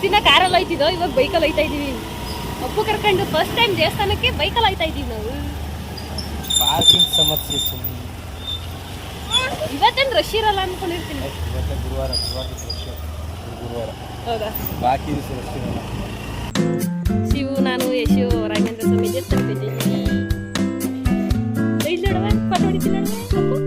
ದಿನ ಕಾರಲ್ಲಿ ಹೋಯ್ತಿದ್ದೋ, ಇವಾಗ ಬೈಕಲ್ಲಿ ಹೋಯ್ತಾ ಇದೀವಿ. ಅಪ್ಪು ಕರ್ಕೊಂಡು ಫಸ್ಟ್ ಟೈಮ್ ದೇವಸ್ಥಾನಕ್ಕೆ ಬೈಕಲ್ಲಿ ಹೋಯ್ತಾ ಇದೀವಿ ನಾವು. ಪಾರ್ಕಿಂಗ್ ಸಮಸ್ಯೆ ಸುಮ್ಮನೆ. ಇವತ್ತೇನು ರಶ್ ಇರಲ್ಲ ಅನ್ಕೊಂಡಿರ್ತೀನಿ. ಗುರುವಾರ ಹೌದಾ? ಬಾಕಿ ದಿವಸ ರಶ್ ಇರಲ್ಲ. ಶಿವು, ನಾನು, ಯಶು, ರಾಘವೇಂದ್ರ ಸ್ವಾಮಿ ದೇವಸ್ಥಾನಕ್ಕೆ ಹೋಯ್ತಿದ್ದೀವಿ. ಇಲ್ಲಿ ನೋಡುವ ಫೋಟೋ ಹೊಡಿತೀನಿ ನೋಡುವ ಅಪ್ಪು.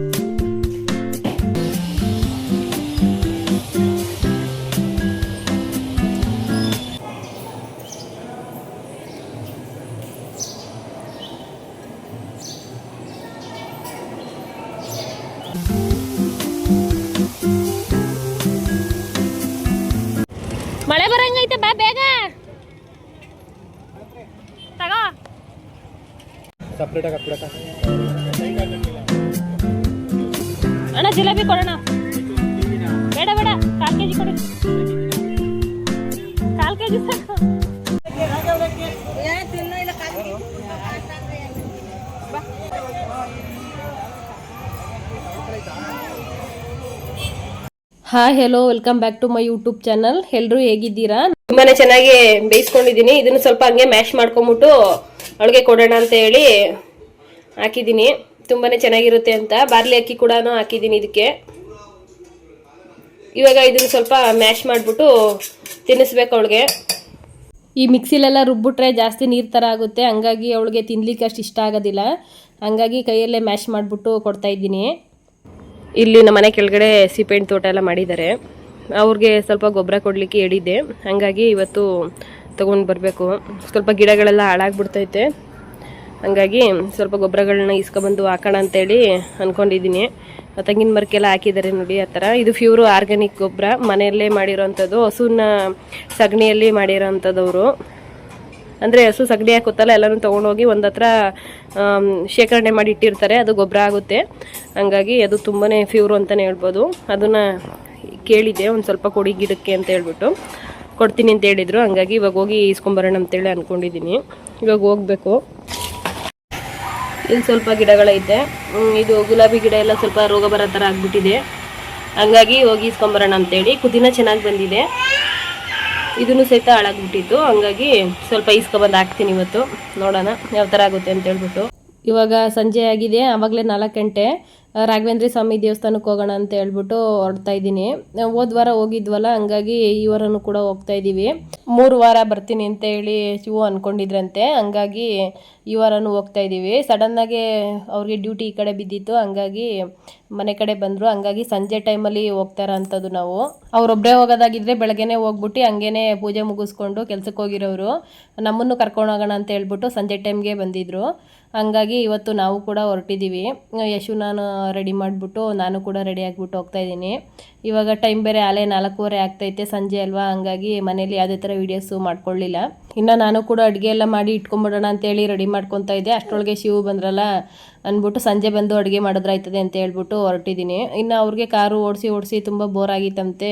ಮಳೆ ಬರಂಗೈತೆ, ಬಾ ಬೇಗ ತಗೋ. ಸಪ್ರೇಟ್ ಆಗಿ ಅಣ್ಣ ಜಿಲೇಬಿ ಕೊಡೋಣ. ಬೇಡ ಬೇಡ, 4 kg ಕೊಡಿ. 4 kg ಸಾಕು. Hi, hello, welcome back to my YouTube channel. ಎಲ್ಲರೂ ಹೇಗಿದ್ದೀರಾ? ತುಂಬಾನೇ ಚೆನ್ನಾಗಿ ಬೇಯಿಸ್ಕೊಂಡಿದ್ದೀನಿ. ಇದನ್ನು ಸ್ವಲ್ಪ ಹಂಗೆ ಮ್ಯಾಶ್ ಮಾಡ್ಕೊಂಬಿಟ್ಟು ಅವಳಿಗೆ ಕೊಡೋಣ ಅಂತ ಹೇಳಿ ಹಾಕಿದ್ದೀನಿ. ತುಂಬಾನೇ ಚೆನ್ನಾಗಿರುತ್ತೆ ಅಂತ ಬಾರ್ಲಿ ಅಕ್ಕಿ ಕೂಡ ಹಾಕಿದ್ದೀನಿ ಇದಕ್ಕೆ. ಇವಾಗ ಇದನ್ನು ಸ್ವಲ್ಪ ಮ್ಯಾಶ್ ಮಾಡಿಬಿಟ್ಟು ತಿನ್ನಿಸ್ಬೇಕು ಅವಳಿಗೆ. ಈ ಮಿಕ್ಸಿಲೆಲ್ಲ ರುಬ್ಬಿಟ್ರೆ ಜಾಸ್ತಿ ನೀರು ಥರ ಆಗುತ್ತೆ, ಹಂಗಾಗಿ ಅವಳಿಗೆ ತಿನ್ಲಿಕ್ಕೆ ಅಷ್ಟು ಇಷ್ಟ ಆಗೋದಿಲ್ಲ. ಹಂಗಾಗಿ ಕೈಯಲ್ಲೇ ಮ್ಯಾಶ್ ಮಾಡಿಬಿಟ್ಟು ಕೊಡ್ತಾ ಇದ್ದೀನಿ. ಇಲ್ಲಿ ನಮ್ಮ ಮನೆ ಕೆಳಗಡೆ ಸಿಪೆಂಟ್ ತೋಟ ಎಲ್ಲ ಮಾಡಿದ್ದಾರೆ. ಅವ್ರಿಗೆ ಸ್ವಲ್ಪ ಗೊಬ್ಬರ ಕೊಡಲಿಕ್ಕೆ ಹೇಳಿದ್ದೆ, ಹಾಗಾಗಿ ಇವತ್ತು ತೊಗೊಂಡು ಬರಬೇಕು. ಸ್ವಲ್ಪ ಗಿಡಗಳೆಲ್ಲ ಹಾಳಾಗ್ಬಿಡ್ತೈತೆ, ಹಾಗಾಗಿ ಸ್ವಲ್ಪ ಗೊಬ್ಬರಗಳನ್ನ ಇಸ್ಕೊಬಂದು ಹಾಕೋಣ ಅಂತೇಳಿ ಅಂದ್ಕೊಂಡಿದ್ದೀನಿ. ತೆಂಗಿನ ಮರಕ್ಕೆಲ್ಲ ಹಾಕಿದ್ದಾರೆ ನೋಡಿ, ಆ ಥರ. ಇದು ಪ್ಯೂರು ಆರ್ಗ್ಯಾನಿಕ್ ಗೊಬ್ಬರ, ಮನೆಯಲ್ಲೇ ಮಾಡಿರೋವಂಥದ್ದು, ಹಸುನ ಸಗಣಿಯಲ್ಲಿ ಮಾಡಿರೋವಂಥದ್ದವರು. ಅಂದರೆ ಹಸು ಸಗಣಿ ಹಾಕುತ್ತಲ್ಲ, ಎಲ್ಲನೂ ತೊಗೊಂಡೋಗಿ ಒಂದು ಹತ್ರ ಶೇಖರಣೆ ಮಾಡಿ ಇಟ್ಟಿರ್ತಾರೆ, ಅದು ಗೊಬ್ಬರ ಆಗುತ್ತೆ. ಹಂಗಾಗಿ ಅದು ತುಂಬಾ ಪ್ಯೂರು ಅಂತಲೇ ಹೇಳ್ಬೋದು. ಅದನ್ನು ಕೇಳಿದ್ದೆ, ಒಂದು ಸ್ವಲ್ಪ ಕೊಡಿ ಗಿಡಕ್ಕೆ ಅಂತ ಹೇಳ್ಬಿಟ್ಟು. ಕೊಡ್ತೀನಿ ಅಂತ ಹೇಳಿದರು. ಹಂಗಾಗಿ ಇವಾಗ ಹೋಗಿ ಇಸ್ಕೊಂಬರೋಣ ಅಂತೇಳಿ ಅಂದ್ಕೊಂಡಿದ್ದೀನಿ. ಇವಾಗ ಹೋಗಬೇಕು. ಇಲ್ಲಿ ಸ್ವಲ್ಪ ಗಿಡಗಳೈತೆ. ಇದು ಗುಲಾಬಿ ಗಿಡ ಎಲ್ಲ ಸ್ವಲ್ಪ ರೋಗ ಬರೋ ಥರ ಆಗಿಬಿಟ್ಟಿದೆ, ಹಂಗಾಗಿ ಹೋಗಿ ಇಸ್ಕೊಂಬರೋಣ ಅಂತೇಳಿ. ಕುದಿನ ಚೆನ್ನಾಗಿ ಬಂದಿದೆ, ಇದನ್ನು ಸಹಿತ ಹಾಳಾಗ್ಬಿಟ್ಟಿತ್ತು. ಹಂಗಾಗಿ ಸ್ವಲ್ಪ ಇಸ್ಕೊಬಂದು ಹಾಕ್ತೀನಿ ಇವತ್ತು, ನೋಡೋಣ ಯಾವ ಥರ ಆಗುತ್ತೆ ಅಂತ ಹೇಳ್ಬಿಟ್ಟು. ಇವಾಗ ಸಂಜೆ ಆಗಿದೆ, ಆವಾಗಲೇ 4 ಗಂಟೆ. ರಾಘವೇಂದ್ರ ಸ್ವಾಮಿ ದೇವಸ್ಥಾನಕ್ಕೆ ಹೋಗೋಣ ಅಂತ ಹೇಳ್ಬಿಟ್ಟು ಹೊರಡ್ತಾ ಇದ್ದೀನಿ. ಹೋದ ವಾರ ಹೋಗಿದ್ವಲ್ಲ, ಹಂಗಾಗಿ ಈ ವಾರನೂ ಕೂಡ ಹೋಗ್ತಾ ಇದ್ದೀವಿ. 3 ವಾರ ಬರ್ತೀನಿ ಅಂತ ಹೇಳಿ ಶಿವು ಅಂದ್ಕೊಂಡಿದ್ರಂತೆ, ಹಂಗಾಗಿ ಈ ವಾರನೂ ಹೋಗ್ತಾ ಇದ್ದೀವಿ. ಸಡನ್ನಾಗಿ ಅವ್ರಿಗೆ ಡ್ಯೂಟಿ ಈ ಕಡೆ ಬಿದ್ದಿತ್ತು, ಹಂಗಾಗಿ ಮನೆ ಕಡೆ ಬಂದರು. ಹಂಗಾಗಿ ಸಂಜೆ ಟೈಮಲ್ಲಿ ಹೋಗ್ತಾರ ಅಂಥದ್ದು. ನಾವು ಅವರೊಬ್ಬರೇ ಹೋಗೋದಾಗಿದ್ದರೆ ಬೆಳಗ್ಗೆನೇ ಹೋಗ್ಬಿಟ್ಟು ಹಂಗೇನೆ ಪೂಜೆ ಮುಗಿಸ್ಕೊಂಡು ಕೆಲ್ಸಕ್ಕೆ ಹೋಗಿರೋರು. ನಮ್ಮನ್ನು ಕರ್ಕೊಂಡು ಹೋಗೋಣ ಅಂತ ಹೇಳ್ಬಿಟ್ಟು ಸಂಜೆ ಟೈಮ್ಗೆ ಬಂದಿದ್ದರು. ಹಂಗಾಗಿ ಇವತ್ತು ನಾವು ಕೂಡ ಹೊರಟಿದ್ದೀವಿ. ಯಶು ನಾನು ರೆಡಿ ಮಾಡಿಬಿಟ್ಟು ನಾನು ಕೂಡ ರೆಡಿ ಆಗಿಬಿಟ್ಟು ಹೋಗ್ತಾ ಇದ್ದೀನಿ. ಇವಾಗ ಟೈಮ್ ಬೇರೆ ಆಲೇ 4:15 ಆಗ್ತೈತೆ, ಸಂಜೆ ಅಲ್ವಾ. ಹಂಗಾಗಿ ಮನೇಲಿ ಯಾವುದೇ ಥರ ವೀಡಿಯೋಸು ಮಾಡ್ಕೊಳ್ಳಿಲ್ಲ. ಇನ್ನು ನಾನು ಕೂಡ ಅಡುಗೆ ಎಲ್ಲ ಮಾಡಿ ಇಟ್ಕೊಂಬಿಡೋಣ ಅಂತೇಳಿ ರೆಡಿ ಮಾಡ್ಕೊತಾ ಇದ್ದೆ. ಅಷ್ಟರೊಳಗೆ ಶಿವು ಬಂದ್ರಲ್ಲ ಅಂದ್ಬಿಟ್ಟು ಸಂಜೆ ಬಂದು ಅಡುಗೆ ಮಾಡಿದ್ರಾಯ್ತದೆ ಅಂತ ಹೇಳ್ಬಿಟ್ಟು ಹೊರಟಿದ್ದೀನಿ. ಇನ್ನು ಅವ್ರಿಗೆ ಕಾರು ಓಡಿಸಿ ತುಂಬ ಬೋರ್ ಆಗಿತ್ತಂತೆ,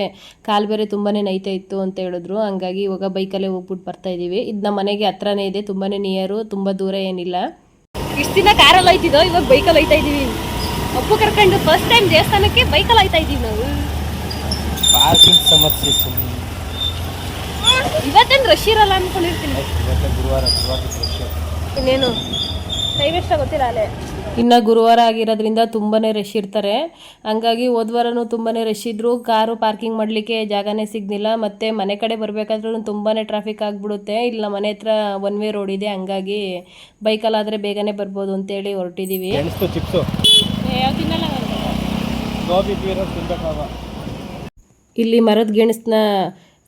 ಕಾಲು ಬೇರೆ ತುಂಬಾ ನೈತಾ ಇತ್ತು ಅಂತ ಹೇಳಿದ್ರು. ಹಂಗಾಗಿ ಇವಾಗ ಬೈಕಲ್ಲೇ ಹೋಗ್ಬಿಟ್ಟು ಬರ್ತಾ ಇದ್ದೀವಿ. ಇದು ನಮ್ಮ ಮನೆಗೆ ಹತ್ರನೇ ಇದೆ, ತುಂಬಾ ನಿಯರು, ತುಂಬ ದೂರ ಏನಿಲ್ಲ. ಇಷ್ಟು ದಿನ ಕಾರಲ್ಲಿ ಹೋಯ್ತಿದ್ದೋ, ಇವಾಗ ಬೈಕಲ್ಲಿ ಹೋಯ್ತಾ ಇದ್ದೀವಿ. ಅಪ್ಪು ಕರ್ಕೊಂಡು ಫಸ್ಟ್ ಟೈಮ್ ದೇವಸ್ಥಾನಕ್ಕೆ ಬೈಕಲ್ಲಿ ಹೋಯ್ತಾ ಇದ್ದೀವಿ ನಾವು. ಪಾರ್ಕಿಂಗ್ ಸಮಸ್ಯೆ ಸುಮ್ಮನೆ. ಇವತ್ತೇನು ರಶ್ ಇರಲ್ಲ ಅನ್ಕೊಂಡಿರ್ತೀನಿ. ಗುರುವಾರ ಇನ್ನೇನು ಟೈಮ್ ಎಷ್ಟ ಗೊತ್ತಿಲ್ಲ ಅಲ್ಲೇ. ಇನ್ನು ಗುರುವಾರ ಆಗಿರೋದ್ರಿಂದ ತುಂಬಾ ರಶ್ ಇರ್ತಾರೆ. ಹಂಗಾಗಿ ಹೋದ್ವಾರನೂ ತುಂಬಾ ರಶ್ ಇದ್ದರು. ಕಾರು ಪಾರ್ಕಿಂಗ್ ಮಾಡಲಿಕ್ಕೆ ಜಾಗನೇ ಸಿಗಲಿಲ್ಲ. ಮತ್ತು ಮನೆ ಕಡೆ ಬರಬೇಕಾದ್ರೂ ತುಂಬಾ ಟ್ರಾಫಿಕ್ ಆಗಿಬಿಡುತ್ತೆ. ಇಲ್ಲ ಮನೆ ಹತ್ರ 1 ವೇ ರೋಡ್ ಇದೆ, ಹಂಗಾಗಿ ಬೈಕಲ್ಲಾದರೆ ಬೇಗನೆ ಬರ್ಬೋದು ಅಂತೇಳಿ ಹೊರಟಿದ್ದೀವಿ. ಇಲ್ಲಿ ಮರದ ಗೆಣಸನ್ನ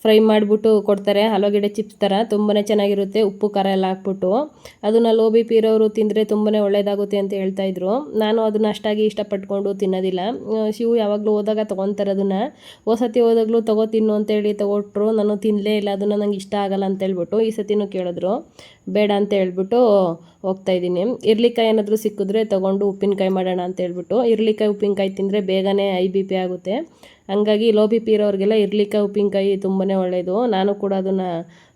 ಫ್ರೈ ಮಾಡಿಬಿಟ್ಟು ಕೊಡ್ತಾರೆ, ಆಲೂಗಡ್ಡೆ ಚಿಪ್ಸ್ ಥರ. ತುಂಬಾ ಚೆನ್ನಾಗಿರುತ್ತೆ, ಉಪ್ಪು ಖಾರ ಎಲ್ಲ ಹಾಕ್ಬಿಟ್ಟು. ಅದನ್ನು ಲೋ ಬಿ ಪಿ ಇರೋರು ತಿಂದರೆ ತುಂಬಾ ಒಳ್ಳೆಯದಾಗುತ್ತೆ ಅಂತ ಹೇಳ್ತಾಯಿದ್ರು. ನಾನು ಅದನ್ನು ಅಷ್ಟಾಗಿ ಇಷ್ಟಪಟ್ಕೊಂಡು ತಿನ್ನೋದಿಲ್ಲ. ಶಿವು ಯಾವಾಗಲೂ ಹೋದಾಗ ತೊಗೊತಾರೆ ಅದನ್ನು. ಸತಿ ಹೋದಾಗಲೂ ತಿನ್ನು ಅಂತೇಳಿ ತೊಗೊಟ್ರು, ನಾನು ತಿನ್ನಲೇ ಇಲ್ಲ, ಅದನ್ನು ನಂಗೆ ಇಷ್ಟ ಆಗಲ್ಲ ಅಂತೇಳ್ಬಿಟ್ಟು. ಈ ಸತಿನೂ ಕೇಳಿದ್ರು, ಬೇಡ ಅಂತ ಹೇಳ್ಬಿಟ್ಟು ಹೋಗ್ತಾಯಿದ್ದೀನಿ. ಇರ್ಲಿಕಾಯಿ ಏನಾದರೂ ಸಿಕ್ಕಿದ್ರೆ ತೊಗೊಂಡು ಉಪ್ಪಿನಕಾಯಿ ಮಾಡೋಣ ಅಂತ ಹೇಳ್ಬಿಟ್ಟು. ಇರ್ಲಿಕಾಯಿ ಉಪ್ಪಿನಕಾಯಿ ತಿಂದರೆ ಬೇಗನೆ BP ಆಗುತ್ತೆ. ಹಂಗಾಗಿ ಲೋ ಬಿ ಪಿ ಇರೋರಿಗೆಲ್ಲ ಇರ್ಲಿಕಾಯಿ ಉಪ್ಪಿನಕಾಯಿ ತುಂಬಾ ಒಳ್ಳೆಯದು. ನಾನು ಕೂಡ ಅದನ್ನು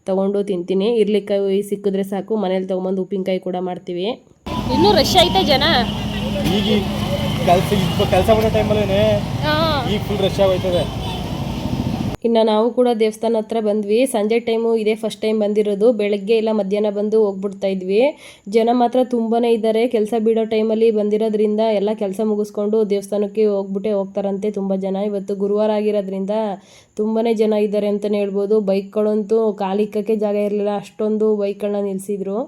ತೊಗೊಂಡು ತಿಂತೀನಿ. ಇರ್ಲಿಕಾಯಿ ಸಿಕ್ಕಿದ್ರೆ ಸಾಕು, ಮನೇಲಿ ತೊಗೊಂಬಂದು ಉಪ್ಪಿನಕಾಯಿ ಕೂಡ ಮಾಡ್ತೀವಿ. ಇನ್ನೂ ರಶ್ ಐತೆ ಜನ. ಈಗ ಕೆಲಸ ಮಾಡೋ ಟೈಮಲ್ಲೇ ಈಗ ಫುಲ್ ರಶ್ ಆಗೋಯ್ತದೆ. ಇನ್ನು ನಾವು ಕೂಡ ದೇವಸ್ಥಾನ ಹತ್ರ ಬಂದ್ವಿ. ಸಂಜೆ ಟೈಮು ಇದೇ ಫಸ್ಟ್ ಟೈಮ್ ಬಂದಿರೋದು. ಬೆಳಗ್ಗೆ ಇಲ್ಲ ಮಧ್ಯಾಹ್ನ ಬಂದು ಹೋಗ್ಬಿಡ್ತಾ ಇದ್ವಿ. ಜನ ಮಾತ್ರ ತುಂಬಾ ಇದ್ದಾರೆ. ಕೆಲಸ ಬಿಡೋ ಟೈಮಲ್ಲಿ ಬಂದಿರೋದ್ರಿಂದ ಎಲ್ಲ ಕೆಲಸ ಮುಗಿಸ್ಕೊಂಡು ದೇವಸ್ಥಾನಕ್ಕೆ ಹೋಗ್ತಾರಂತೆ ತುಂಬ ಜನ. ಇವತ್ತು ಗುರುವಾರ ಆಗಿರೋದ್ರಿಂದ ತುಂಬಾ ಜನ ಇದ್ದಾರೆ ಅಂತಲೇ ಹೇಳ್ಬೋದು. ಬೈಕ್ಗಳಂತೂ ಕಾಲಿಕ್ಕಕ್ಕೆ ಜಾಗ ಇರಲಿಲ್ಲ, ಅಷ್ಟೊಂದು ಬೈಕ್ಗಳನ್ನ ನಿಲ್ಲಿಸಿದ್ರು.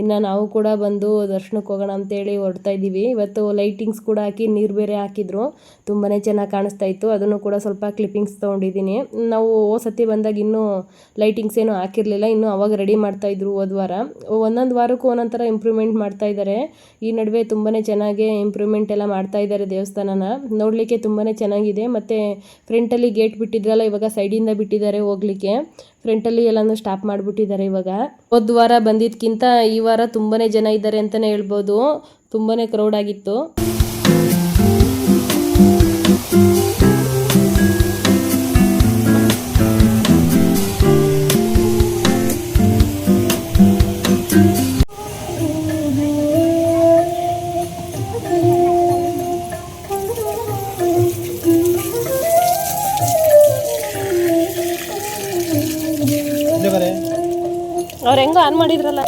ಇನ್ನು ನಾವು ಕೂಡ ಬಂದು ದರ್ಶನಕ್ಕೆ ಹೋಗೋಣ ಅಂತೇಳಿ ಹೊರಡ್ತಾ ಇದ್ದೀವಿ. ಇವತ್ತು ಲೈಟಿಂಗ್ಸ್ ಕೂಡ ಹಾಕಿ ನೀರು ಬೇರೆ ಹಾಕಿದ್ರು, ತುಂಬಾ ಚೆನ್ನಾಗಿ ಕಾಣಿಸ್ತಾ ಇತ್ತು. ಅದನ್ನು ಕೂಡ ಸ್ವಲ್ಪ ಕ್ಲಿಪ್ಪಿಂಗ್ಸ್ ತೊಗೊಂಡಿದ್ದೀನಿ. ನಾವು ಸತಿ ಬಂದಾಗ ಇನ್ನೂ ಲೈಟಿಂಗ್ಸ್ ಏನೂ ಹಾಕಿರಲಿಲ್ಲ, ಇನ್ನೂ ಅವಾಗ ರೆಡಿ ಮಾಡ್ತಾಯಿದ್ರು ಹೋದ ವಾರ. ಒಂದೊಂದು ವಾರಕ್ಕೂ ಒಂದೊಂದು ಥರ ಇಂಪ್ರೂವ್ಮೆಂಟ್ ಮಾಡ್ತಾ ಇದ್ದಾರೆ. ಈ ನಡುವೆ ತುಂಬಾ ಚೆನ್ನಾಗಿ ಇಂಪ್ರೂವ್ಮೆಂಟ್ ಎಲ್ಲ ಮಾಡ್ತಾ ಇದ್ದಾರೆ ದೇವಸ್ಥಾನನ. ನೋಡಲಿಕ್ಕೆ ತುಂಬಾ ಚೆನ್ನಾಗಿದೆ. ಮತ್ತು ಫ್ರಂಟಲ್ಲಿ ಗೇಟ್ ಬಿಟ್ಟಿದ್ರಲ್ಲ, ಇವಾಗ ಸೈಡಿಂದ ಬಿಟ್ಟಿದ್ದಾರೆ ಹೋಗ್ಲಿಕ್ಕೆ. ಫ್ರಂಟಲ್ಲಿ ಎಲ್ಲನೂ ಸ್ಟಾಪ್ ಮಾಡಿಬಿಟ್ಟಿದ್ದಾರೆ ಇವಾಗ. ಹೋದ ವಾರ ಬಂದಿದ್ದಕ್ಕಿಂತ ಈ ವಾರ ತುಂಬಾ ಜನ ಇದ್ದಾರೆ ಅಂತಲೇ ಹೇಳ್ಬೋದು. ತುಂಬಾ ಕ್ರೌಡ್ ಆಗಿತ್ತು. ಅವ್ರು ಹೆಂಗೋ ಆನ್ ಮಾಡಿದ್ರಲ್ಲ.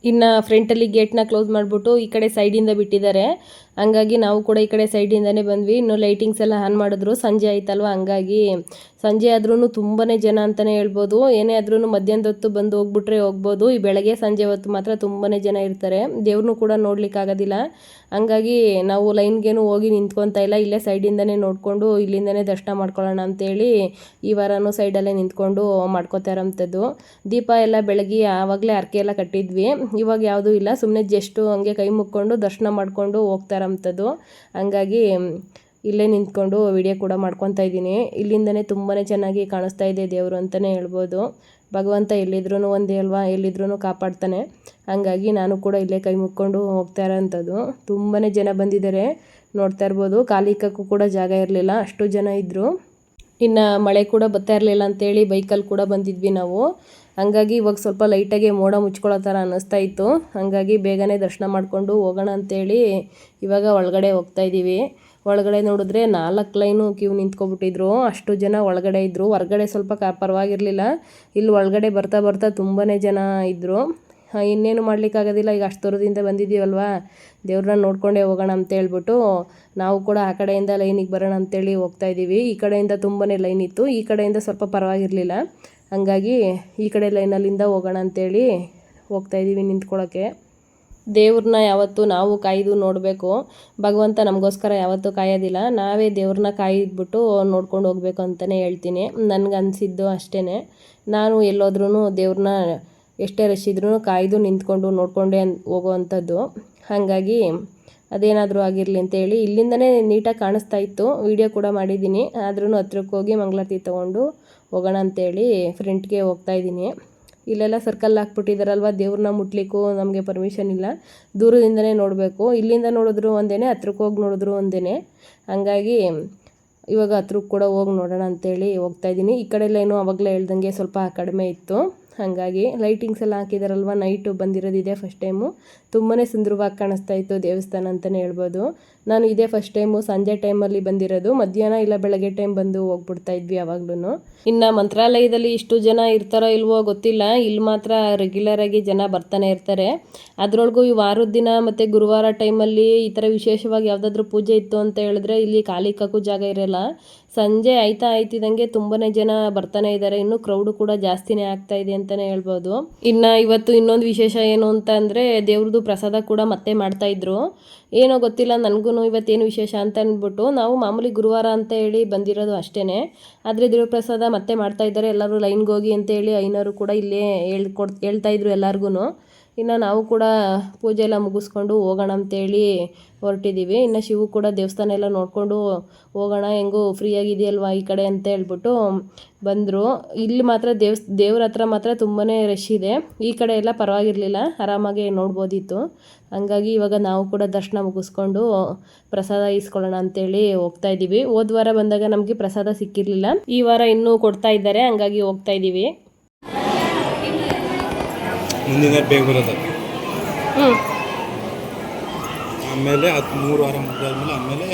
ಇನ್ನು ಫ್ರಂಟಲ್ಲಿ ಗೇಟ್ನ ಕ್ಲೋಸ್ ಮಾಡಿಬಿಟ್ಟು ಈ ಕಡೆ ಸೈಡಿಂದ ಬಿಟ್ಟಿದ್ದಾರೆ. ಹಂಗಾಗಿ ನಾವು ಕೂಡ ಈ ಕಡೆ ಸೈಡಿಂದನೇ ಬಂದ್ವಿ. ಇನ್ನು ಲೈಟಿಂಗ್ಸ್ ಎಲ್ಲ ಆನ್ ಮಾಡಿದ್ರು. ಸಂಜೆ ಆಯ್ತಲ್ವ, ಹಂಗಾಗಿ ಸಂಜೆ ಆದ್ರೂ ತುಂಬಾ ಜನ ಅಂತಲೇ ಹೇಳ್ಬೋದು. ಏನೇ ಆದ್ರೂ ಮಧ್ಯಾಹ್ನದ ಹೊತ್ತು ಬಂದು ಹೋಗ್ಬೋದು. ಈ ಬೆಳಗ್ಗೆ ಸಂಜೆ ಹೊತ್ತು ಮಾತ್ರ ತುಂಬಾ ಜನ ಇರ್ತಾರೆ. ದೇವ್ರನ್ನೂ ಕೂಡ ನೋಡ್ಲಿಕ್ಕಾಗೋದಿಲ್ಲ. ಹಂಗಾಗಿ ನಾವು ಲೈನ್ಗೇನು ಹೋಗಿ ನಿಂತ್ಕೊತಾ ಇಲ್ಲ, ಇಲ್ಲೇ ಸೈಡಿಂದನೇ ನೋಡಿಕೊಂಡು ಇಲ್ಲಿಂದನೇ ದರ್ಶನ ಮಾಡ್ಕೊಳ್ಳೋಣ ಅಂತೇಳಿ ಈ ವಾರನೂ ಸೈಡಲ್ಲೇ ನಿಂತ್ಕೊಂಡು ಮಾಡ್ಕೋತಾ ಇರೋಂಥದ್ದು. ದೀಪ ಎಲ್ಲ ಬೆಳಗ್ಗೆ ಆವಾಗಲೇ ಹರಕೆ ಎಲ್ಲ ಕಟ್ಟಿದ್ವಿ. ಇವಾಗ ಯಾವುದೂ ಇಲ್ಲ, ಸುಮ್ಮನೆ ಜಸ್ಟು ಹಂಗೆ ಕೈ ಮುಕ್ಕೊಂಡು ದರ್ಶನ ಮಾಡಿಕೊಂಡು ಹೋಗ್ತಾ ಇರೋಂಥದ್ದು. ಹಂಗಾಗಿ ಇಲ್ಲೇ ನಿಂತ್ಕೊಂಡು ವಿಡಿಯೋ ಕೂಡ ಮಾಡ್ಕೊತಾ ಇದ್ದೀನಿ. ಇಲ್ಲಿಂದನೇ ತುಂಬಾ ಚೆನ್ನಾಗಿ ಕಾಣಿಸ್ತಾ ಇದೆ ದೇವರು ಅಂತಲೇ ಹೇಳ್ಬೋದು. ಭಗವಂತ ಎಲ್ಲಿದ್ರೂ ಒಂದೇ ಅಲ್ವಾ, ಎಲ್ಲಿದ್ರೂ ಕಾಪಾಡ್ತಾನೆ. ಹಂಗಾಗಿ ನಾನು ಕೂಡ ಇಲ್ಲೇ ಕೈ ಮುಕ್ಕೊಂಡು ಹೋಗ್ತಾ ಇರೋಂಥದ್ದು. ತುಂಬಾ ಜನ ಬಂದಿದ್ದಾರೆ, ನೋಡ್ತಾ ಇರ್ಬೋದು. ಕಾಲಿಕ್ಕಕ್ಕೂ ಕೂಡ ಜಾಗ ಇರಲಿಲ್ಲ, ಅಷ್ಟು ಜನ ಇದ್ದರು. ಇನ್ನು ಮಳೆ ಕೂಡ ಬರ್ತಾ ಇರಲಿಲ್ಲ ಅಂತೇಳಿ ಬೈಕಲ್ಲಿ ಕೂಡ ಬಂದಿದ್ವಿ ನಾವು. ಹಂಗಾಗಿ ಇವಾಗ ಸ್ವಲ್ಪ ಲೈಟಾಗಿ ಮೋಡ ಮುಚ್ಕೊಳ್ಳೋ ಥರ ಅನ್ನಿಸ್ತಾ ಇತ್ತು. ಹಂಗಾಗಿ ಬೇಗನೆ ದರ್ಶನ ಮಾಡಿಕೊಂಡು ಹೋಗೋಣ ಅಂತೇಳಿ ಇವಾಗ ಒಳಗಡೆ ಹೋಗ್ತಾ ಇದ್ದೀವಿ. ಒಳಗಡೆ ನೋಡಿದ್ರೆ 4 ಲೈನು ಕ್ಯೂ ನಿಂತ್ಕೊಬಿಟ್ಟಿದ್ರು, ಅಷ್ಟು ಜನ ಒಳಗಡೆ ಇದ್ದರು. ಹೊರಗಡೆ ಸ್ವಲ್ಪ ಪರವಾಗಿರಲಿಲ್ಲ, ಇಲ್ಲಿ ಒಳಗಡೆ ಬರ್ತಾ ತುಂಬಾ ಜನ ಇದ್ದರು. ಇನ್ನೇನು ಮಾಡಲಿಕ್ಕಾಗೋದಿಲ್ಲ, ಈಗ ಅಷ್ಟು ದೂರದಿಂದ ಬಂದಿದ್ದೀವಲ್ವ, ದೇವ್ರನ್ನ ನೋಡ್ಕೊಂಡೇ ಹೋಗೋಣ ಅಂತ ಹೇಳ್ಬಿಟ್ಟು ನಾವು ಕೂಡ ಆ ಕಡೆಯಿಂದ ಲೈನಿಗೆ ಬರೋಣ ಅಂತೇಳಿ ಹೋಗ್ತಾ ಇದ್ದೀವಿ. ಈ ಕಡೆಯಿಂದ ತುಂಬಾ ಲೈನ್ ಇತ್ತು, ಈ ಕಡೆಯಿಂದ ಸ್ವಲ್ಪ ಪರವಾಗಿರಲಿಲ್ಲ. ಹಂಗಾಗಿ ಈ ಕಡೆ ಲೈನಲ್ಲಿಂದ ಹೋಗೋಣ ಅಂತೇಳಿ ಹೋಗ್ತಾಯಿದ್ದೀವಿ ನಿಂತ್ಕೊಳ್ಳೋಕ್ಕೆ. ದೇವ್ರನ್ನ ಯಾವತ್ತೂ ನಾವು ಕಾಯ್ದು ನೋಡಬೇಕು. ಭಗವಂತ ನಮಗೋಸ್ಕರ ಯಾವತ್ತೂ ಕಾಯೋದಿಲ್ಲ, ನಾವೇ ದೇವ್ರನ್ನ ಕಾಯ್ದುಬಿಟ್ಟು ನೋಡ್ಕೊಂಡು ಹೋಗ್ಬೇಕು ಅಂತಲೇ ಹೇಳ್ತೀನಿ. ನನಗೆ ಅನಿಸಿದ್ದು ಅಷ್ಟೇ. ನಾನು ಎಲ್ಲೋದ್ರೂ ದೇವ್ರನ್ನ ಎಷ್ಟೇ ರಶ್ ಇದ್ರೂ ಕಾಯ್ದು ನಿಂತ್ಕೊಂಡು ನೋಡಿಕೊಂಡೇ ಹೋಗೋವಂಥದ್ದು. ಹಾಗಾಗಿ ಅದೇನಾದರೂ ಆಗಿರಲಿ ಅಂತೇಳಿ ಇಲ್ಲಿಂದನೇ ನೀಟಾಗಿ ಕಾಣಿಸ್ತಾ ಇತ್ತು. ವೀಡಿಯೋ ಕೂಡ ಮಾಡಿದ್ದೀನಿ. ಆದ್ರೂ ಹತ್ರಕ್ಕೆ ಹೋಗಿ ಮಂಗಳಾರತಿ ತೊಗೊಂಡು ಹೋಗೋಣ ಅಂತೇಳಿ ಫ್ರಂಟ್ಗೆ ಹೋಗ್ತಾಯಿದ್ದೀನಿ. ಇಲ್ಲೆಲ್ಲ ಸರ್ಕಲ್ ಹಾಕ್ಬಿಟ್ಟಿದ್ದಾರಲ್ವ, ದೇವ್ರನ್ನ ಮುಟ್ಲಿಕ್ಕೂ ನಮಗೆ ಪರ್ಮಿಷನ್ ಇಲ್ಲ, ದೂರದಿಂದನೇ ನೋಡಬೇಕು. ಇಲ್ಲಿಂದ ನೋಡಿದ್ರು ಒಂದೇ, ಹತ್ರಕ್ಕೆ ಹೋಗಿ ನೋಡಿದ್ರು ಒಂದೇ. ಹಂಗಾಗಿ ಇವಾಗ ಹತ್ರಕ್ಕೆ ಕೂಡ ಹೋಗಿ ನೋಡೋಣ ಅಂತೇಳಿ ಹೋಗ್ತಾಯಿದ್ದೀನಿ. ಈ ಕಡೆ ಲೈನು ಆವಾಗಲೇ ಹೇಳ್ದಂಗೆ ಸ್ವಲ್ಪ ಕಡಿಮೆ ಇತ್ತು. ಹಾಗಾಗಿ ಲೈಟಿಂಗ್ಸ್ ಎಲ್ಲ ಹಾಕಿದಾರಲ್ವ, ನೈಟು ಬಂದಿರೋದಿದೆ ಫಸ್ಟ್ ಟೈಮು. ತುಂಬಾ ಸುಂದರವಾಗಿ ಕಾಣಿಸ್ತಾ ಇತ್ತು ದೇವಸ್ಥಾನ ಅಂತಲೇ ಹೇಳ್ಬೋದು. ನಾನು ಇದೇ ಫಸ್ಟ್ ಟೈಮು ಸಂಜೆ ಟೈಮಲ್ಲಿ ಬಂದಿರೋದು. ಮಧ್ಯಾಹ್ನ ಇಲ್ಲ ಬೆಳಗ್ಗೆ ಟೈಮ್ ಬಂದು ಹೋಗ್ಬಿಡ್ತಾ ಇದ್ವಿ ಯಾವಾಗ್ಲೂ. ಇನ್ನು ಮಂತ್ರಾಲಯದಲ್ಲಿ ಇಷ್ಟು ಜನ ಇರ್ತಾರೋ ಇಲ್ವೋ ಗೊತ್ತಿಲ್ಲ, ಇಲ್ಲಿ ಮಾತ್ರ ರೆಗ್ಯುಲರಾಗಿ ಜನ ಬರ್ತಾನೆ ಇರ್ತಾರೆ. ಅದರೊಳಗೂ ಈ ವಾರದ ದಿನ ಮತ್ತು ಗುರುವಾರ ಟೈಮಲ್ಲಿ ಈ ಥರ ವಿಶೇಷವಾಗಿ ಯಾವುದಾದ್ರೂ ಪೂಜೆ ಇತ್ತು ಅಂತ ಹೇಳಿದ್ರೆ ಇಲ್ಲಿ ಕಾಲಿಕ್ಕಕ್ಕೂ ಜಾಗ ಇರೋಲ್ಲ. ಸಂಜೆ ಆಯ್ತಿದಂಗೆ ತುಂಬಾನೇ ಜನ ಬರ್ತಾನೆ ಇದ್ದಾರೆ. ಇನ್ನು ಕ್ರೌಡ್ ಕೂಡ ಜಾಸ್ತಿನೇ ಆಗ್ತಾ ಇದೆ ಅಂತಾನೆ ಹೇಳ್ಬೋದು. ಇನ್ನ ಇವತ್ತು ಇನ್ನೊಂದು ವಿಶೇಷ ಏನು ಅಂತ ಅಂದ್ರೆ ದೇವ್ರದ್ದು ಪ್ರಸಾದ ಕೂಡ ಮತ್ತೆ ಮಾಡ್ತಾ ಇದ್ರು. ಏನೋ ಗೊತ್ತಿಲ್ಲ ನನಗೂ ಇವತ್ತೇನು ವಿಶೇಷ ಅಂತ ಅಂದ್ಬಿಟ್ಟು ನಾವು ಮಾಮೂಲಿ ಗುರುವಾರ ಅಂತ ಹೇಳಿ ಬಂದಿರೋದು ಅಷ್ಟೇನೆ. ಆದರೆ ದೇವ್ರ ಪ್ರಸಾದ ಮತ್ತೆ ಮಾಡ್ತಾ ಇದ್ದಾರೆ. ಎಲ್ಲರೂ ಲೈನ್ಗೆ ಹೋಗಿ ಅಂತ ಹೇಳಿ ಐನವರು ಕೂಡ ಇಲ್ಲೇ ಹೇಳ್ತಾ ಇದ್ರು ಎಲ್ಲರಿಗೂ. ಇನ್ನು ನಾವು ಕೂಡ ಪೂಜೆ ಎಲ್ಲ ಮುಗಿಸ್ಕೊಂಡು ಹೋಗೋಣ ಅಂತೇಳಿ ಹೊರಟಿದ್ದೀವಿ. ಇನ್ನು ಶಿವು ಕೂಡ ದೇವಸ್ಥಾನ ಎಲ್ಲ ನೋಡಿಕೊಂಡು ಹೋಗೋಣ, ಹೆಂಗೂ ಫ್ರೀಯಾಗಿದೆಯಲ್ವಾ ಈ ಕಡೆ ಅಂತ ಹೇಳ್ಬಿಟ್ಟು ಬಂದರು. ಇಲ್ಲಿ ಮಾತ್ರ ದೇವ್ರ ಹತ್ರ ಮಾತ್ರ ತುಂಬಾ ರಶ್ ಇದೆ. ಈ ಕಡೆ ಎಲ್ಲ ಪರವಾಗಿರಲಿಲ್ಲ, ಆರಾಮಾಗಿ ನೋಡ್ಬೋದಿತ್ತು. ಹಂಗಾಗಿ ಇವಾಗ ನಾವು ಕೂಡ ದರ್ಶನ ಮುಗಿಸ್ಕೊಂಡು ಪ್ರಸಾದ ಇಸ್ಕೊಳ್ಳೋಣ ಅಂತೇಳಿ ಹೋಗ್ತಾ ಇದ್ದೀವಿ. ಹೋದ ವಾರ ಬಂದಾಗ ನಮಗೆ ಪ್ರಸಾದ ಸಿಕ್ಕಿರಲಿಲ್ಲ, ಈ ವಾರ ಇನ್ನೂ ಕೊಡ್ತಾ ಇದ್ದಾರೆ, ಹಂಗಾಗಿ ಹೋಗ್ತಾ ಇದ್ದೀವಿ. ಮುಂದಿನ ಬೇಗ ಬರೋದು. ಆಮೇಲೆ 3 ವಾರ ಮುಗಿದಾದ್ಮೇಲೆ ಆಮೇಲೆ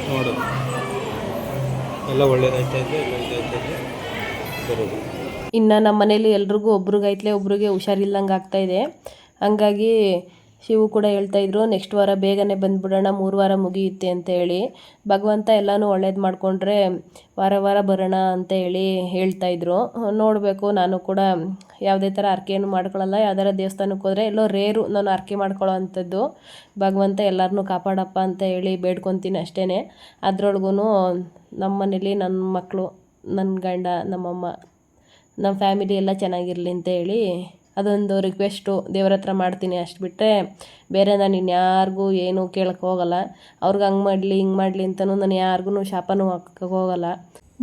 ನೋಡೋದು ಎಲ್ಲ ಒಳ್ಳೇದಾಯ್ತಾ ಇದೆ ಬರೋದು. ಇನ್ನು ನಮ್ಮ ಮನೇಲಿ ಎಲ್ರಿಗೂ ಒಬ್ರಿಗೆ ಹುಷಾರಿಲ್ಲಂಗೆ ಆಗ್ತಾ ಇದೆ. ಹಂಗಾಗಿ ಶಿವು ಕೂಡ ಹೇಳ್ತಾ ಇದ್ರು ನೆಕ್ಸ್ಟ್ ವಾರ ಬೇಗನೆ ಬಂದ್ಬಿಡೋಣ, 3 ವಾರ ಮುಗಿಯುತ್ತೆ ಅಂತ ಹೇಳಿ. ಭಗವಂತ ಎಲ್ಲನೂ ಒಳ್ಳೇದು ಮಾಡಿಕೊಂಡ್ರೆ ವಾರ ಬರೋಣ ಅಂತ ಹೇಳಿ ಹೇಳ್ತಾ ಇದ್ರು. ನೋಡಬೇಕು, ನಾನು ಕೂಡ ಯಾವುದೇ ಥರ ಅರ್ಕೆಯನ್ನು ಮಾಡ್ಕೊಳ್ಳಲ್ಲ. ಯಾವ್ದಾರ ದೇವಸ್ಥಾನಕ್ಕೆ ಹೋದರೆ ಎಲ್ಲೋ ರೇರು ನಾನು ಅರ್ಕೆ ಮಾಡ್ಕೊಳ್ಳೋ ಅಂಥದ್ದು. ಭಗವಂತ ಎಲ್ಲರನ್ನೂ ಕಾಪಾಡಪ್ಪ ಅಂತ ಹೇಳಿ ಬೇಡ್ಕೊತೀನಿ ಅಷ್ಟೇ. ಅದ್ರೊಳಗೂ ನಮ್ಮ ಮನೇಲಿ ನನ್ನ ಮಕ್ಕಳು, ನನ್ನ ಗಂಡ, ನಮ್ಮಮ್ಮ, ನಮ್ಮ ಫ್ಯಾಮಿಲಿ ಎಲ್ಲ ಚೆನ್ನಾಗಿರಲಿ ಅಂತ ಹೇಳಿ ಅದೊಂದು ರಿಕ್ವೆಸ್ಟು ದೇವ್ರ ಹತ್ರ ಮಾಡ್ತೀನಿ. ಅಷ್ಟು ಬಿಟ್ಟರೆ ಬೇರೆ ನಾನು ಇನ್ಯಾರಿಗೂ ಏನೂ ಕೇಳಕ್ಕೆ ಹೋಗಲ್ಲ. ಅವ್ರಿಗೆ ಹಂಗೆ ಮಾಡಲಿ ಹಿಂಗೆ ಮಾಡಲಿ ಅಂತಲೂ ನಾನು ಯಾರಿಗೂ ಶಾಪನೂ ಹಾಕಕ್ಕೆ ಹೋಗಲ್ಲ.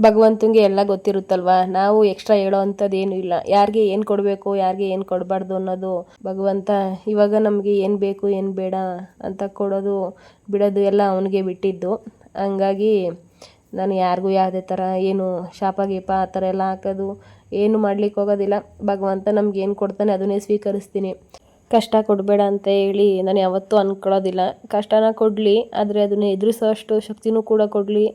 ಭಗವಂತನಿಗೆ ಎಲ್ಲ ಗೊತ್ತಿರುತ್ತಲ್ವ, ನಾವು ಎಕ್ಸ್ಟ್ರಾ ಹೇಳೋ ಅಂಥದ್ದು ಏನೂ ಇಲ್ಲ. ಯಾರಿಗೆ ಏನು ಕೊಡಬೇಕು, ಯಾರಿಗೆ ಏನು ಕೊಡಬಾರ್ದು ಅನ್ನೋದು ಭಗವಂತ ಇವಾಗ ನಮಗೆ ಏನು ಬೇಕು ಏನು ಬೇಡ ಅಂತ ಕೊಡೋದು ಬಿಡೋದು ಎಲ್ಲ ಅವನಿಗೆ ಬಿಟ್ಟಿದ್ದು. ಹಂಗಾಗಿ ನಾನು ಯಾರಿಗೂ ಯಾವುದೇ ಥರ ಏನು ಶಾಪ ಗೀಪ ಆ ಥರ ಎಲ್ಲ ಹಾಕೋದು ಏನು ಮಾಡ್ಲಿಕ್ಕೆ ಹೋಗೋದಿಲ್ಲ. ಭಗವಂತ ನಮ್ಗೆ ಏನು ಕೊಡ್ತಾನೆ ಅದನ್ನೇ ಸ್ವೀಕರಿಸ್ತೀನಿ. ಕಷ್ಟ ಕೊಡಬೇಡ ಅಂತ ಹೇಳಿ ನಾನು ಯಾವತ್ತೂ ಅಂದ್ಕೊಳ್ಳೋದಿಲ್ಲ. ಕಷ್ಟನ ಕೊಡಲಿ, ಆದರೆ ಅದನ್ನು ಎದುರಿಸೋ ಅಷ್ಟು ಶಕ್ತಿನೂ ಕೂಡ ಕೊಡಲಿ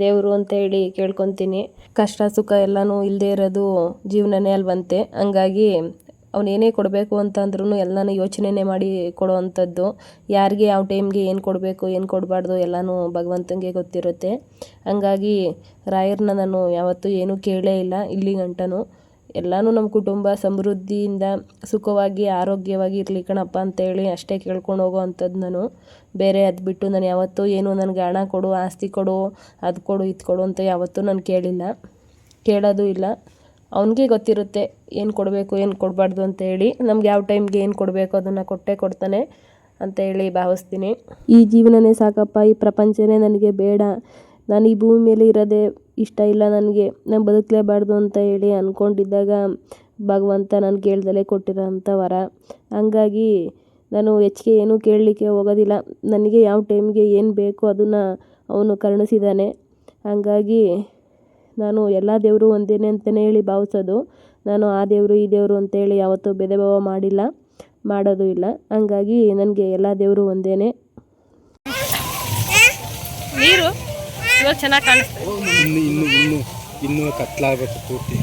ದೇವರು ಅಂತ ಹೇಳಿ ಕೇಳ್ಕೊತೀನಿ. ಕಷ್ಟ ಸುಖ ಎಲ್ಲನೂ ಇಲ್ಲದೆ ಇರೋದು ಜೀವನನೇ ಅಲ್ವಂತೆ. ಹಂಗಾಗಿ ಅವನೇನೇ ಕೊಡಬೇಕು ಅಂತಂದ್ರೂ ಎಲ್ಲನೂ ಯೋಚನೆ ಮಾಡಿ ಕೊಡೋ ಅಂಥದ್ದು. ಯಾರಿಗೆ ಯಾವ ಟೈಮ್ಗೆ ಏನು ಕೊಡಬೇಕು ಏನು ಕೊಡಬಾರ್ದು ಎಲ್ಲನೂ ಭಗವಂತನಿಗೆ ಗೊತ್ತಿರುತ್ತೆ. ಹಂಗಾಗಿ ರಾಯರನ್ನ ನಾನು ಯಾವತ್ತೂ ಏನೂ ಕೇಳೇ ಇಲ್ಲ ಇಲ್ಲಿ ಗಂಟನೂ. ಎಲ್ಲನೂ ನಮ್ಮ ಕುಟುಂಬ ಸಮೃದ್ಧಿಯಿಂದ ಸುಖವಾಗಿ ಆರೋಗ್ಯವಾಗಿ ಇರಲಿ ಕಣಪ್ಪ ಅಂತೇಳಿ ಅಷ್ಟೇ ಕೇಳ್ಕೊಂಡು ಹೋಗೋ ಅಂಥದ್ದು ನಾನು. ಬೇರೆ ಅದು ಬಿಟ್ಟು ನಾನು ಯಾವತ್ತೂ ಏನು ನನಗೆ ಹಣ ಕೊಡು, ಆಸ್ತಿ ಕೊಡು, ಅದು ಕೊಡು ಇದು ಕೊಡು ಅಂತ ಯಾವತ್ತೂ ನಾನು ಕೇಳೋದು ಇಲ್ಲ. ಅವನಿಗೆ ಗೊತ್ತಿರುತ್ತೆ ಏನು ಕೊಡಬೇಕು ಏನು ಕೊಡಬಾರ್ದು ಅಂತೇಳಿ. ನಮ್ಗೆ ಯಾವ ಟೈಮ್ಗೆ ಏನು ಕೊಡಬೇಕು ಅದನ್ನು ಕೊಡ್ತಾನೆ ಅಂತ ಹೇಳಿ ಭಾವಿಸ್ತೀನಿ. ಈ ಜೀವನನೇ ಸಾಕಪ್ಪ, ಈ ಪ್ರಪಂಚನೇ ನನಗೆ ಬೇಡ, ನಾನು ಈ ಭೂಮಿ ಮೇಲೆ ಇರೋದೇ ಇಷ್ಟ ಇಲ್ಲ ನನಗೆ, ನಾನು ಬದುಕಲೇಬಾರ್ದು ಅಂತ ಹೇಳಿ ಅಂದ್ಕೊಂಡಿದ್ದಾಗ ಭಗವಂತ ನಾನು ಕೇಳ್ದಲೇ ಕೊಟ್ಟಿರೋ ಅಂಥ ವರ. ಹಂಗಾಗಿ ನಾನು ಹೆಚ್ಚಿಗೆ ಏನೂ ಕೇಳಲಿಕ್ಕೆ ಹೋಗೋದಿಲ್ಲ. ನನಗೆ ಯಾವ ಟೈಮ್ಗೆ ಏನು ಬೇಕು ಅದನ್ನು ಅವನು ಕರುಣಿಸಿದ್ದಾನೆ. ಹಂಗಾಗಿ ನಾನು ಎಲ್ಲ ದೇವರು ಒಂದೇನೆ ಅಂತಲೇ ಹೇಳಿ ಭಾವಿಸೋದು. ನಾನು ಆ ದೇವರು ಈ ದೇವರು ಅಂತೇಳಿ ಯಾವತ್ತೂ ಭೇದ ಭಾವ ಮಾಡಿಲ್ಲ, ಮಾಡೋದು ಇಲ್ಲ. ಹಂಗಾಗಿ ನನಗೆ ಎಲ್ಲ ದೇವರು ಒಂದೇನೆ. ನೀರು ಇವಾಗ ಚೆನ್ನಾಗಿ ಕಾಣಿಸ್ತದೆ. ಇನ್ನು ಕತ್ಲಾಗಬೇಕು ಪೂರ್ತಿ.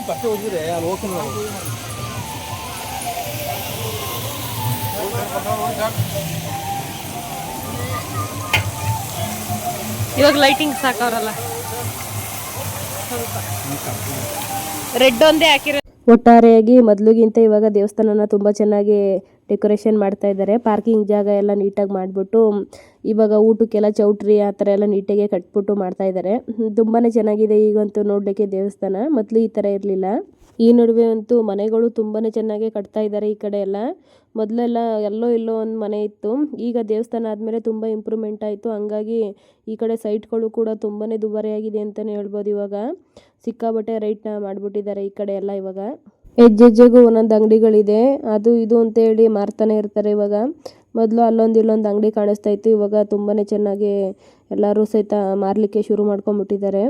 ಬಟ್ಟೆ ಹೋಗಿದ್ರೆ ಅಲ್ಲಿ ಹೋಗ್ತೀನಿ. ಇವಾಗ ಲೈಟಿಂಗ್ ಸಾಕವ್ರಲ್ಲ, ರೆಡ್ ಒಂದೇ ಹಾಕಿರೋ. ಒಟ್ಟಾರೆಯಾಗಿ ಮೊದಲಿಗಿಂತ ಇವಾಗ ದೇವಸ್ಥಾನನ ತುಂಬ ಚೆನ್ನಾಗಿ ಡೆಕೋರೇಷನ್ ಮಾಡ್ತಾ ಇದ್ದಾರೆ. ಪಾರ್ಕಿಂಗ್ ಜಾಗ ಎಲ್ಲ ನೀಟಾಗಿ ಮಾಡಿಬಿಟ್ಟು ಇವಾಗ ಊಟಕ್ಕೆಲ್ಲ ಚೌಟ್ರಿ ಆ ಥರ ಎಲ್ಲ ನೀಟಾಗಿ ಕಟ್ಬಿಟ್ಟು ಮಾಡ್ತಾ ಇದ್ದಾರೆ. ತುಂಬಾ ಚೆನ್ನಾಗಿದೆ ಈಗಂತೂ ನೋಡಲಿಕ್ಕೆ ದೇವಸ್ಥಾನ. ಮೊದಲು ಈ ಥರ ಇರಲಿಲ್ಲ. ಈ ನಡುವೆ ಅಂತೂ ಮನೆಗಳು ತುಂಬಾ ಚೆನ್ನಾಗಿ ಕಟ್ತಾ ಇದ್ದಾರೆ ಈ ಕಡೆ ಎಲ್ಲ. ಮೊದಲೆಲ್ಲ ಎಲ್ಲೋ ಒಂದು ಮನೆ ಇತ್ತು, ಈಗ ದೇವಸ್ಥಾನ ಆದಮೇಲೆ ತುಂಬ ಇಂಪ್ರೂವ್ಮೆಂಟ್ ಆಯಿತು. ಹಂಗಾಗಿ ಈ ಕಡೆ ಸೈಟ್ಗಳು ಕೂಡ ತುಂಬಾ ದುಬಾರಿಯಾಗಿದೆ ಅಂತಲೇ ಹೇಳ್ಬೋದು. ಇವಾಗ ಸಿಕ್ಕಾಬಟ್ಟೆ ರೇಟ್ನ ಮಾಡಿಬಿಟ್ಟಿದ್ದಾರೆ ಈ ಕಡೆ ಎಲ್ಲ. ಇವಾಗ ಹೆಜ್ಜೆಗೂ ಒಂದೊಂದು ಅಂಗಡಿಗಳಿದೆ, ಅದು ಇದು ಅಂತೇಳಿ ಮಾರ್ತಾನೆ ಇರ್ತಾರೆ. ಇವಾಗ ಮೊದಲು ಅಲ್ಲೊಂದು ಇಲ್ಲೊಂದು ಅಂಗಡಿ ಕಾಣಿಸ್ತಾ ಇತ್ತು, ಇವಾಗ ತುಂಬಾ ಚೆನ್ನಾಗಿ ಎಲ್ಲರೂ ಸಹಿತ ಮಾರಲಿಕ್ಕೆ ಶುರು ಮಾಡ್ಕೊಂಬಿಟ್ಟಿದ್ದಾರೆ.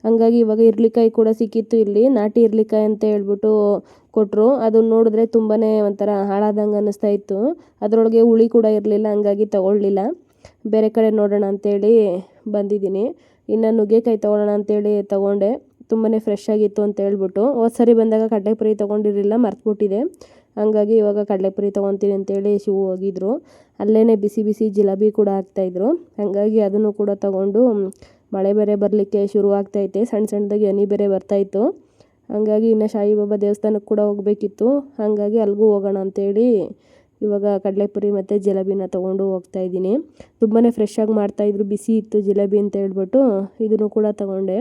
ಹಂಗಾಗಿ ಇವಾಗ ಇರ್ಲಿಕಾಯಿ ಕೂಡ ಸಿಕ್ಕಿತ್ತು ಇಲ್ಲಿ, ನಾಟಿ ಇರ್ಲಿಕಾಯಿ ಅಂತ ಹೇಳ್ಬಿಟ್ಟು ಕೊಟ್ಟರು. ಅದನ್ನ ನೋಡಿದ್ರೆ ತುಂಬಾ ಒಂಥರ ಹಾಳಾದಂಗೆ ಅನ್ನಿಸ್ತಾ ಇತ್ತು. ಅದರೊಳಗೆ ಹುಳಿ ಕೂಡ ಇರಲಿಲ್ಲ, ಹಂಗಾಗಿ ತೊಗೊಳ್ಳಿಲ್ಲ. ಬೇರೆ ಕಡೆ ನೋಡೋಣ ಅಂತೇಳಿ ಬಂದಿದ್ದೀನಿ. ಇನ್ನು ನುಗ್ಗೆಕಾಯಿ ತೊಗೊಳ್ಳೋಣ ಅಂತೇಳಿ ತೊಗೊಂಡೆ. ತುಂಬಾ ಫ್ರೆಶ್ ಆಗಿತ್ತು ಅಂತ ಹೇಳ್ಬಿಟ್ಟು. ಹೋದ ಸರಿ ಬಂದಾಗ ಕಡಲೆಪುರಿ ತೊಗೊಂಡಿರಲಿಲ್ಲ, ಮರ್ತುಬಿಟ್ಟಿದೆ. ಹಂಗಾಗಿ ಇವಾಗ ಕಡಲೆಪುರಿ ತೊಗೊತೀನಿ ಅಂತೇಳಿ ಶಿವು ಹೋಗಿದ್ರು. ಅಲ್ಲೇ ಬಿಸಿ ಬಿಸಿ ಜಿಲಾಬಿ ಕೂಡ ಹಾಕ್ತಾಯಿದ್ರು. ಹಾಗಾಗಿ ಅದನ್ನು ಕೂಡ ತೊಗೊಂಡು, ಮಳೆ ಬೇರೆ ಬರಲಿಕ್ಕೆ ಶುರು ಆಗ್ತೈತೆ, ಸಣ್ಣ ಸಣ್ಣದಾಗಿ ಹನಿ ಬೇರೆ ಬರ್ತಾಯಿತ್ತು. ಹಾಗಾಗಿ ಇನ್ನು ಸಾಯಿಬಾಬಾ ದೇವಸ್ಥಾನಕ್ಕೆ ಕೂಡ ಹೋಗಬೇಕಿತ್ತು. ಹಾಗಾಗಿ ಅಲ್ಲಿಗೂ ಹೋಗೋಣ ಅಂತೇಳಿ ಇವಾಗ ಕಡಲೆಪುರಿ ಮತ್ತು ಜಿಲೇಬಿನ ತೊಗೊಂಡು ಹೋಗ್ತಾಯಿದ್ದೀನಿ. ತುಂಬಾ ಫ್ರೆಶ್ಶಾಗಿ ಮಾಡ್ತಾಯಿದ್ರು, ಬಿಸಿ ಇತ್ತು ಜಿಲೇಬಿ ಅಂತ ಹೇಳ್ಬಿಟ್ಟು ಇದನ್ನು ಕೂಡ ತೊಗೊಂಡೆ.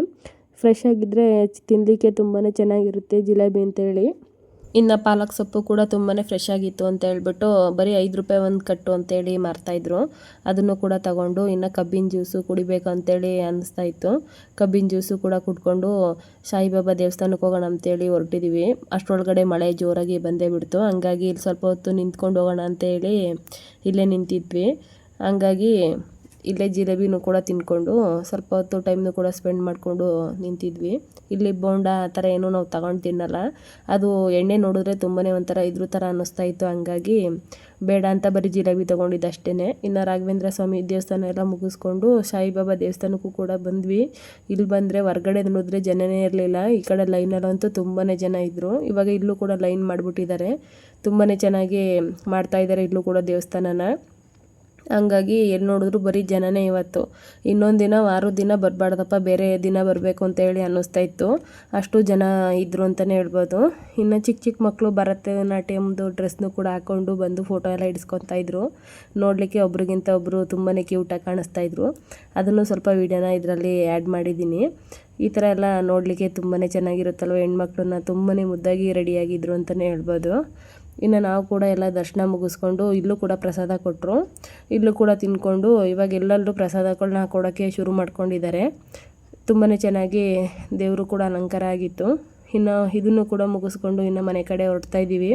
ಫ್ರೆಶ್ ಆಗಿದ್ದರೆ ತಿನ್ನಲಿಕ್ಕೆ ತುಂಬಾ ಚೆನ್ನಾಗಿರುತ್ತೆ ಜಿಲೇಬಿ ಅಂತೇಳಿ. ಇನ್ನು ಪಾಲಕ್ ಸೊಪ್ಪು ಕೂಡ ತುಂಬಾ ಫ್ರೆಶ್ ಆಗಿತ್ತು ಅಂತ ಹೇಳ್ಬಿಟ್ಟು ಬರೀ 5 ರೂಪಾಯಿ ಒಂದು ಕಟ್ಟು ಅಂತೇಳಿ ಮಾರ್ತಾಯಿದ್ರು. ಅದನ್ನು ಕೂಡ ತಗೊಂಡು ಇನ್ನು ಕಬ್ಬಿನ ಜ್ಯೂಸು ಕುಡಿಬೇಕು ಅಂತೇಳಿ ಅನ್ನಿಸ್ತಾ ಇತ್ತು. ಕಬ್ಬಿನ ಜ್ಯೂಸು ಕೂಡ ಕುಡ್ಕೊಂಡು ಸಾಯಿಬಾಬಾ ದೇವಸ್ಥಾನಕ್ಕೆ ಹೋಗೋಣ ಅಂತೇಳಿ ಹೊರಟಿದ್ದೀವಿ. ಅಷ್ಟರೊಳಗಡೆ ಮಳೆ ಜೋರಾಗಿ ಬಂದೇ ಬಿಡ್ತು. ಹಂಗಾಗಿ ಇಲ್ಲಿ ಸ್ವಲ್ಪ ಹೊತ್ತು ನಿಂತ್ಕೊಂಡು ಹೋಗೋಣ ಅಂತೇಳಿ ಇಲ್ಲೇ ನಿಂತಿದ್ವಿ. ಹಂಗಾಗಿ ಇಲ್ಲೇ ಜಿಲೇಬಿನೂ ಕೂಡ ತಿಂದ್ಕೊಂಡು ಸ್ವಲ್ಪ ಹೊತ್ತು ಟೈಮ್ನು ಕೂಡ ಸ್ಪೆಂಡ್ ಮಾಡಿಕೊಂಡು ನಿಂತಿದ್ವಿ. ಇಲ್ಲಿ ಬೋಂಡ ಆ ಥರ ಏನೂ ನಾವು ತಗೊಂಡು ತಿನ್ನಲ್ಲ. ಅದು ಎಣ್ಣೆ ನೋಡಿದ್ರೆ ತುಂಬಾ ಒಂಥರ ಇದ್ರ ಥರ ಅನ್ನಿಸ್ತಾ ಇತ್ತು. ಹಂಗಾಗಿ ಬೇಡ ಅಂತ ಬರೀ ಜಿಲೇಬಿ ತೊಗೊಂಡಿದ್ದು ಅಷ್ಟೇ. ಇನ್ನು ರಾಘವೇಂದ್ರ ಸ್ವಾಮಿ ದೇವಸ್ಥಾನ ಎಲ್ಲ ಮುಗಿಸ್ಕೊಂಡು ಸಾಯಿಬಾಬಾ ದೇವಸ್ಥಾನಕ್ಕೂ ಕೂಡ ಬಂದ್ವಿ. ಇಲ್ಲಿ ಬಂದರೆ ಹೊರ್ಗಡೆ ನೋಡಿದ್ರೆ ಜನನೇ ಇರಲಿಲ್ಲ. ಈ ಕಡೆ ಲೈನಲ್ಲಂತೂ ತುಂಬಾ ಜನ ಇದ್ದರು. ಇವಾಗ ಇಲ್ಲೂ ಕೂಡ ಲೈನ್ ಮಾಡಿಬಿಟ್ಟಿದ್ದಾರೆ. ತುಂಬಾ ಚೆನ್ನಾಗಿ ಮಾಡ್ತಾಯಿದ್ದಾರೆ ಇಲ್ಲೂ ಕೂಡ ದೇವಸ್ಥಾನನ. ಹಂಗಾಗಿ ಎಲ್ಲಿ ನೋಡಿದ್ರು ಬರೀ ಜನನೇ ಇವತ್ತು. ಇನ್ನೊಂದು ದಿನ ವಾರದ ದಿನ ಬರಬಾರ್ದಪ್ಪ, ಬೇರೆ ದಿನ ಬರಬೇಕು ಅಂತೇಳಿ ಅನ್ನಿಸ್ತಾ ಇತ್ತು. ಅಷ್ಟು ಜನ ಇದ್ದರು ಅಂತಲೇ ಹೇಳ್ಬೋದು. ಇನ್ನು ಚಿಕ್ಕ ಚಿಕ್ಕ ಮಕ್ಕಳು ಭರತನಾಟ್ಯಮ್ದು ಡ್ರೆಸ್ನು ಕೂಡ ಹಾಕ್ಕೊಂಡು ಬಂದು ಫೋಟೋ ಎಲ್ಲ ಹಿಡಿಸ್ಕೊತಾ ಇದ್ರು. ನೋಡಲಿಕ್ಕೆ ಒಬ್ರಿಗಿಂತ ಒಬ್ಬರು ತುಂಬಾ ಕ್ಯೂಟಾಗಿ ಕಾಣಿಸ್ತಾ ಇದ್ರು. ಅದನ್ನು ಸ್ವಲ್ಪ ವೀಡಿಯೋನ ಇದರಲ್ಲಿ ಆ್ಯಡ್ ಮಾಡಿದ್ದೀನಿ. ಈ ಥರ ಎಲ್ಲ ನೋಡಲಿಕ್ಕೆ ತುಂಬಾ ಚೆನ್ನಾಗಿರುತ್ತಲ್ವ. ಹೆಣ್ಮಕ್ಳನ್ನ ತುಂಬಾ ಮುದ್ದಾಗಿ ರೆಡಿಯಾಗಿದ್ರು ಅಂತಲೇ ಹೇಳ್ಬೋದು. ಇನ್ನು ನಾವು ಕೂಡ ಎಲ್ಲ ದರ್ಶನ ಮುಗಿಸ್ಕೊಂಡು ಇಲ್ಲೂ ಕೂಡ ಪ್ರಸಾದ ಕೊಟ್ಟರು. ಇಲ್ಲೂ ಕೂಡ ತಿಂದ್ಕೊಂಡು ಇವಾಗ ಎಲ್ಲೆಲ್ಲರೂ ಪ್ರಸಾದಗಳನ್ನ ಕೊಡೋಕ್ಕೆ ಶುರು ಮಾಡ್ಕೊಂಡಿದ್ದಾರೆ. ತುಂಬಾ ಚೆನ್ನಾಗಿ ದೇವರು ಕೂಡ ಅಲಂಕಾರ ಆಗಿತ್ತು. ಇನ್ನು ಇದನ್ನು ಕೂಡ ಮುಗಿಸ್ಕೊಂಡು ಇನ್ನು ಮನೆ ಕಡೆ ಹೊರಡ್ತಾ ಇದ್ದೀವಿ.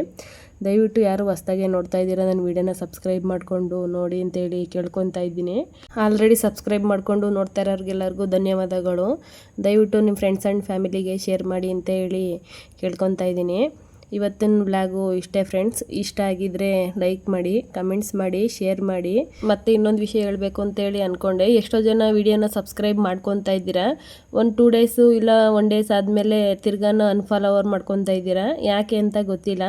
ದಯವಿಟ್ಟು ಯಾರು ಹೊಸ್ದಾಗೆ ನೋಡ್ತಾ ಇದ್ದೀರಾ ನನ್ನ ವೀಡಿಯೋನ ಸಬ್ಸ್ಕ್ರೈಬ್ ಮಾಡಿಕೊಂಡು ನೋಡಿ ಅಂತೇಳಿ ಕೇಳ್ಕೊತಾ ಇದ್ದೀನಿ. ಆಲ್ರೆಡಿ ಸಬ್ಸ್ಕ್ರೈಬ್ ಮಾಡಿಕೊಂಡು ನೋಡ್ತಾ ಇರೋರಿಗೆಲ್ಲರಿಗೂ ಧನ್ಯವಾದಗಳು. ದಯವಿಟ್ಟು ನಿಮ್ಮ ಫ್ರೆಂಡ್ಸ್ ಆ್ಯಂಡ್ ಫ್ಯಾಮಿಲಿಗೆ ಶೇರ್ ಮಾಡಿ ಅಂತೇಳಿ ಕೇಳ್ಕೊತಾ ಇದ್ದೀನಿ. ಇವತ್ತಿನ ವ್ಲಾಗು ಇಷ್ಟೇ ಫ್ರೆಂಡ್ಸ್. ಇಷ್ಟ ಆಗಿದ್ದರೆ ಲೈಕ್ ಮಾಡಿ, ಕಮೆಂಟ್ಸ್ ಮಾಡಿ, ಶೇರ್ ಮಾಡಿ. ಮತ್ತು ಇನ್ನೊಂದು ವಿಷಯ ಹೇಳಬೇಕು ಅಂತೇಳಿ ಅಂದ್ಕೊಂಡೆ. ಎಷ್ಟೋ ಜನ ವೀಡಿಯೋನ ಸಬ್ಸ್ಕ್ರೈಬ್ ಮಾಡ್ಕೊತಾ ಇದ್ದೀರಾ, ಒಂದು 2 ಡೇಸು ಇಲ್ಲ 1 ಡೇಸ್ ಆದಮೇಲೆ ತಿರ್ಗಾನ ಅನ್ಫಾಲೋವರ್ ಮಾಡ್ಕೊತಾ ಇದ್ದೀರಾ. ಯಾಕೆ ಅಂತ ಗೊತ್ತಿಲ್ಲ.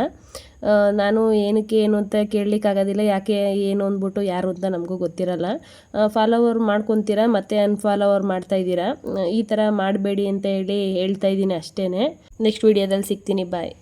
ನಾನು ಏನಕ್ಕೆ ಏನು ಅಂತ ಕೇಳಲಿಕ್ಕಾಗೋದಿಲ್ಲ. ಯಾಕೆ ಏನು ಅಂದ್ಬಿಟ್ಟು ಯಾರು ಅಂತ ನಮಗೂ ಗೊತ್ತಿರಲ್ಲ. ಫಾಲೋವರ್ ಮಾಡ್ಕೊತೀರಾ ಮತ್ತು ಅನ್ಫಾಲೋವರ್ ಮಾಡ್ತಾಯಿದ್ದೀರಾ. ಈ ಥರ ಮಾಡಬೇಡಿ ಅಂತ ಹೇಳಿ ಹೇಳ್ತಾ ಇದ್ದೀನಿ ಅಷ್ಟೇ. ನೆಕ್ಸ್ಟ್ ವೀಡಿಯೋದಲ್ಲಿ ಸಿಗ್ತೀನಿ. ಬಾಯ್.